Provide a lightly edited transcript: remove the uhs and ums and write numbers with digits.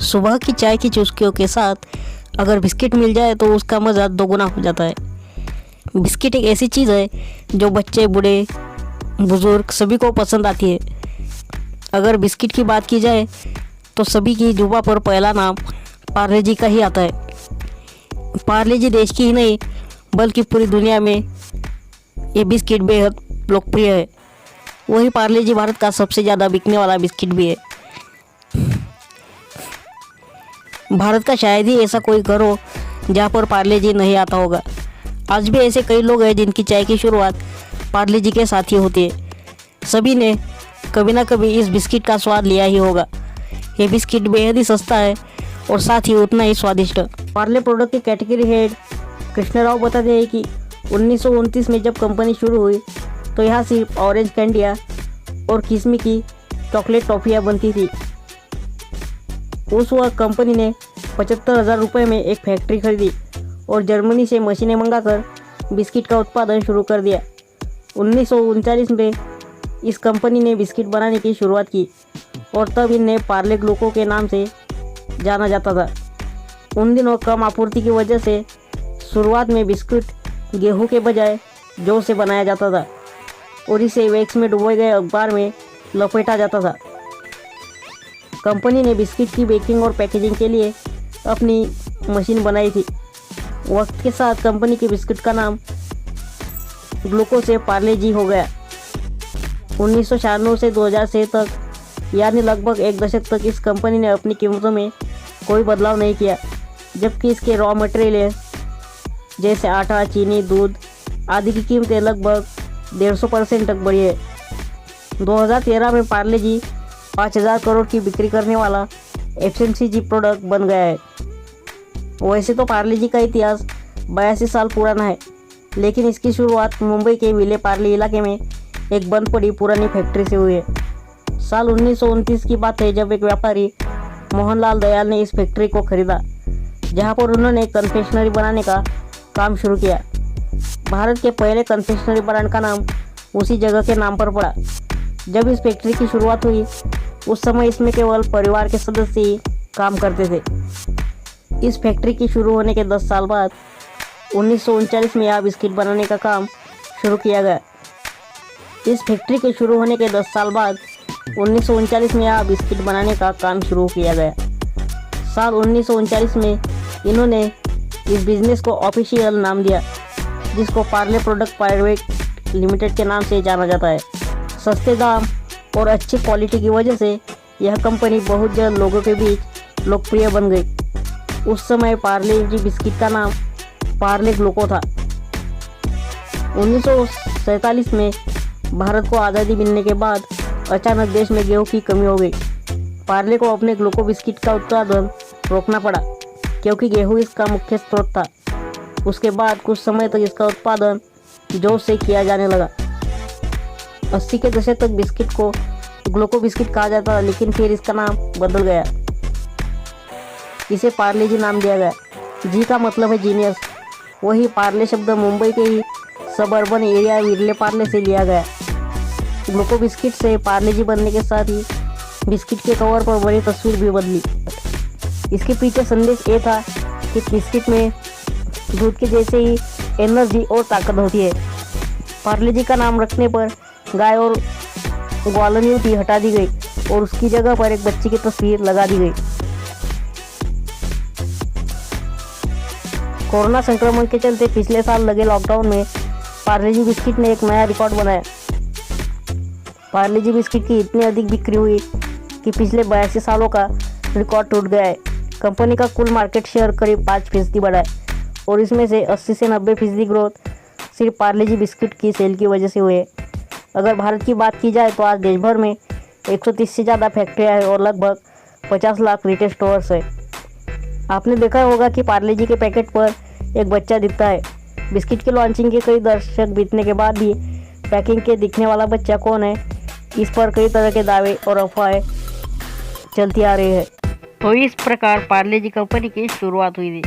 सुबह की चाय की चुस्कियों के साथ अगर बिस्किट मिल जाए तो उसका मज़ा दोगुना हो जाता है। बिस्किट एक ऐसी चीज़ है जो बच्चे, बूढ़े, बुज़ुर्ग सभी को पसंद आती है। अगर बिस्किट की बात की जाए तो सभी की जुबां पर पहला नाम पार्ले जी का ही आता है। पार्ले जी देश की ही नहीं बल्कि पूरी दुनिया में ये बिस्किट बेहद लोकप्रिय है। वही पार्ले जी भारत का सबसे ज़्यादा बिकने वाला बिस्किट भी है। भारत का शायद ही ऐसा कोई घर हो जहाँ पर पार्ले जी नहीं आता होगा। आज भी ऐसे कई लोग हैं जिनकी चाय की शुरुआत पार्ले जी के साथ ही होती है। सभी ने कभी ना कभी इस बिस्किट का स्वाद लिया ही होगा। ये बिस्किट बेहद ही सस्ता है और साथ ही उतना ही स्वादिष्ट। पार्ले प्रोडक्ट के कैटेगरी हेड कृष्ण राव बताते हैं कि 1929 में जब कंपनी शुरू हुई तो यहाँ सिर्फ ऑरेंज कैंडिया और किस्मी की चॉकलेट टॉफ़ियाँ बनती थी। उस वक्त कंपनी ने 75,000 रुपये में एक फैक्ट्री खरीदी और जर्मनी से मशीनें मंगाकर बिस्किट का उत्पादन शुरू कर दिया। 1939 में इस कंपनी ने बिस्किट बनाने की शुरुआत की और तब इन्हें पार्ले ग्लूको के नाम से जाना जाता था। उन दिनों कम आपूर्ति की वजह से शुरुआत में बिस्कुट गेहूं के बजाय जौ से बनाया जाता था और इसे वैक्स में डुबोए गए अखबार में लपेटा जाता था। कंपनी ने बिस्किट की बेकिंग और पैकेजिंग के लिए अपनी मशीन बनाई थी। वक्त के साथ कंपनी के बिस्किट का नाम ग्लूको से पार्ले जी हो गया। 1996 से 2006 तक यानी लगभग एक दशक तक इस कंपनी ने अपनी कीमतों में कोई बदलाव नहीं किया, जबकि इसके रॉ मटेरियल जैसे आटा, चीनी, दूध आदि की कीमतें लगभग 150% तक बढ़ी है। 2013 में पार्ले जी 5,000 करोड़ की बिक्री करने वाला FMCG प्रोडक्ट बन गया है। वैसे तो पार्ले जी का इतिहास 82 साल पुराना है, लेकिन इसकी शुरुआत मुंबई के विले पार्ले इलाके में एक बंद पड़ी पुरानी फैक्ट्री से हुई है। साल 1929 की बात है जब एक व्यापारी मोहनलाल दयाल ने इस फैक्ट्री को खरीदा, जहां पर उन्होंने कन्फेक्शनरी बनाने का काम शुरू किया। भारत के पहले कन्फेक्शनरी ब्रांड का नाम उसी जगह के नाम पर पड़ा। जब इस फैक्ट्री की शुरुआत हुई उस समय इसमें केवल परिवार के सदस्य ही काम करते थे। इस फैक्ट्री की शुरू होने के 10 साल बाद 1939 में यहाँ बिस्किट बनाने का काम शुरू किया गया। इस फैक्ट्री के शुरू होने के 10 साल बाद 1939 में यहाँ बिस्किट बनाने का काम शुरू किया गया। साल 1939 में इन्होंने इस बिज़नेस को ऑफिशियल नाम दिया, जिसको पार्ले प्रोडक्ट प्राइवेट लिमिटेड के नाम से जाना जाता है। सस्ते दाम और अच्छी क्वालिटी की वजह से यह कंपनी बहुत जल्द लोगों के बीच लोकप्रिय बन गई। उस समय पार्ले जी बिस्किट का नाम पार्ले ग्लूको था। 1947 में भारत को आज़ादी मिलने के बाद अचानक देश में गेहूं की कमी हो गई। पार्ले को अपने ग्लूको बिस्किट का उत्पादन रोकना पड़ा क्योंकि गेहूं इसका मुख्य स्रोत था। उसके बाद कुछ समय तक इसका उत्पादन जौ से किया जाने लगा। 80 के दशक तक बिस्किट को ग्लूको बिस्किट कहा जाता था, लेकिन फिर इसका नाम बदल गया। इसे पार्ले जी नाम दिया गया। जी का मतलब है जीनियस। वही पार्ले शब्द मुंबई के ही सबअर्बन एरिया विरले पार्ले से लिया गया। ग्लूको बिस्किट से पार्ले जी बनने के साथ ही बिस्किट के कवर पर बड़ी तस्वीर भी बदली। इसके पीछे संदेश ये था कि बिस्किट में दूध के जैसे ही एनर्जी और ताकत होती है। पार्ले जी का नाम रखने पर गाय और ग्वालनी हटा दी गई और उसकी जगह पर एक बच्ची की तस्वीर लगा दी गई। कोरोना संक्रमण के चलते पिछले साल लगे लॉकडाउन में पार्ले जी बिस्किट ने एक नया रिकॉर्ड बनाया। पार्ले जी बिस्किट की इतनी अधिक बिक्री हुई कि पिछले 82 सालों का रिकॉर्ड टूट गया है। कंपनी का कुल मार्केट शेयर करीब 5% बढ़ा है और इसमें से 80 से 90% ग्रोथ सिर्फ पार्ले जी बिस्किट की सेल की वजह से हुई है। अगर भारत की बात की जाए तो आज देश भर में 130 से ज़्यादा फैक्ट्रियाँ हैं और लगभग 50 लाख रिटेल स्टोर्स है। आपने देखा होगा कि पार्ले जी के पैकेट पर एक बच्चा दिखता है। बिस्किट की लॉन्चिंग के कई दशक बीतने के बाद भी पैकिंग के दिखने वाला बच्चा कौन है, इस पर कई तरह के दावे और अफवाहें चलती आ रही है। तो इस प्रकार पार्ले जी कंपनी की शुरुआत हुई थी।